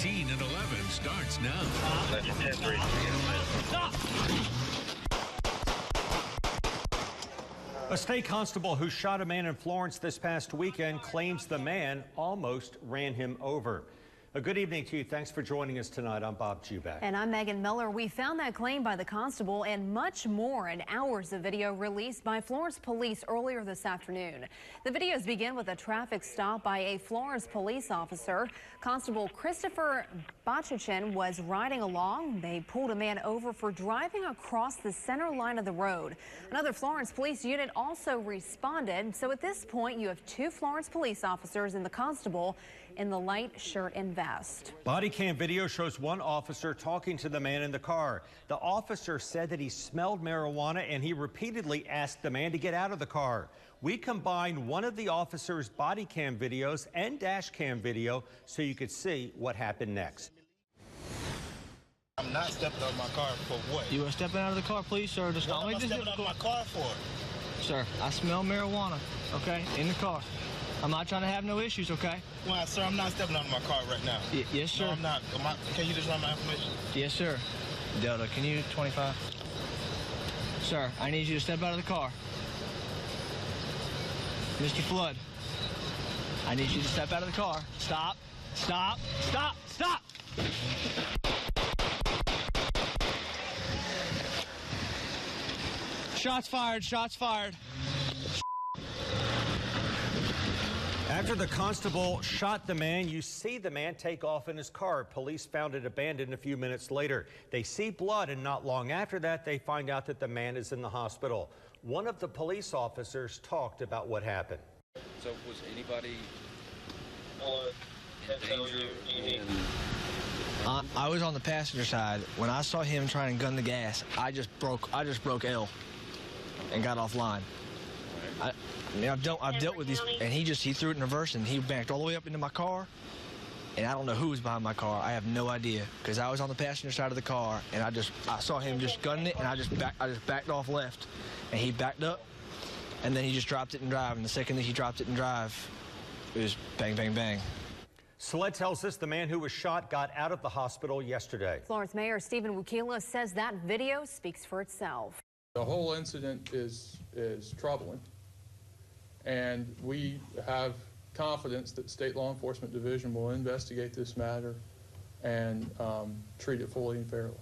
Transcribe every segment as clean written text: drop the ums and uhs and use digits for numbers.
13 and 11 starts now. That's 10-3. Stop! A state constable who shot a man in Florence this past weekend claims the man almost ran him over. A good evening to you. Thanks for joining us tonight. I'm Bob Juback. And I'm Megan Miller. We found that claim by the constable and much more in hours of video released by Florence police earlier this afternoon. The videos begin with a traffic stop by a Florence police officer. Constable Christopher Bachichin was riding along. They pulled a man over for driving across the center line of the road. Another Florence police unit also responded. So at this point, you have two Florence police officers and the constable in the light shirt and vest. Body cam video shows one officer talking to the man in the car. The officer said that he smelled marijuana and he repeatedly asked the man to get out of the car. We combined one of the officer's body cam videos and dash cam video so you could see what happened next. I'm not stepping out of my car for what? You are stepping out of the car, please, sir. Just What am I stepping out of my car for? Sir, I smell marijuana, okay, in the car. I'm not trying to have no issues, okay? Well, sir, I'm not stepping out of my car right now. Yes, sir. No, I'm not. Can you just run my information? Yes, sir. Delta, can you 25? Sir, I need you to step out of the car. Mr. Flood, I need you to step out of the car. Stop, stop, stop, stop! Shots fired, shots fired. After the constable shot the man, you see the man take off in his car. Police found it abandoned a few minutes later. They see blood, and not long after that, they find out that the man is in the hospital. One of the police officers talked about what happened. So was anybody danger? I was on the passenger side. When I saw him trying to gun the gas, I just broke L and got offline. I mean, I've dealt with these, and he threw it in reverse, and he backed all the way up into my car, and I don't know who was behind my car. I have no idea, because I was on the passenger side of the car, and I saw him just gunning it, and I just backed off left, and he backed up, and then he just dropped it and drive, and the second that he dropped it and drive, it was bang, bang, bang. SLED tells us the man who was shot got out of the hospital yesterday. Florence Mayor Stephen Wukila says that video speaks for itself. The whole incident is troubling. And we have confidence that State Law Enforcement Division will investigate this matter and treat it fully and fairly.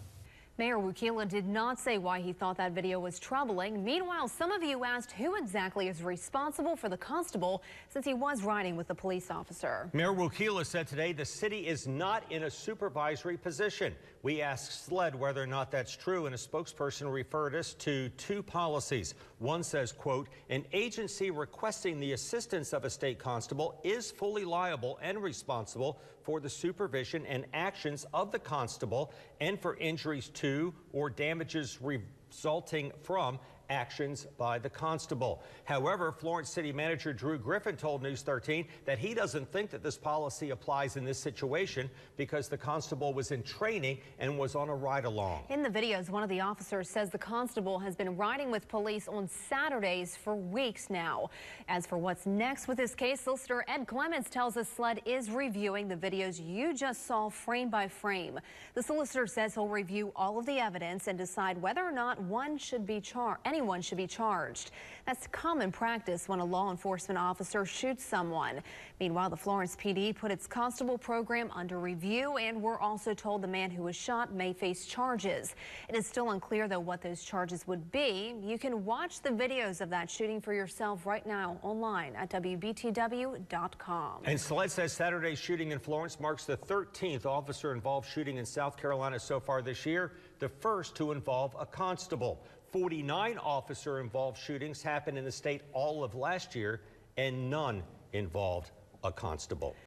Mayor Wukila did not say why he thought that video was troubling. Meanwhile, some of you asked who exactly is responsible for the constable since he was riding with the police officer. Mayor Wukila said today the city is not in a supervisory position. We asked SLED whether or not that's true, and a spokesperson referred us to two policies. One says, quote, an agency requesting the assistance of a state constable is fully liable and responsible for the supervision and actions of the constable and for injuries to or damages resulting from actions by the constable. However, Florence City Manager Drew Griffin told News 13 that he doesn't think that this policy applies in this situation because the constable was in training and was on a ride-along. In the videos, one of the officers says the constable has been riding with police on Saturdays for weeks now. As for what's next with this case, Solicitor Ed Clements tells us SLED is reviewing the videos you just saw frame by frame. The solicitor says he'll review all of the evidence and decide whether or not anyone should be charged. That's common practice when a law enforcement officer shoots someone. Meanwhile, the Florence PD put its constable program under review, and we're also told the man who was shot may face charges. It is still unclear, though, what those charges would be. You can watch the videos of that shooting for yourself right now online at WBTW.com. And SLED says Saturday's shooting in Florence marks the 13th officer-involved shooting in South Carolina so far this year, the first to involve a constable. 49 officer-involved shootings happened in the state all of last year, and none involved a constable.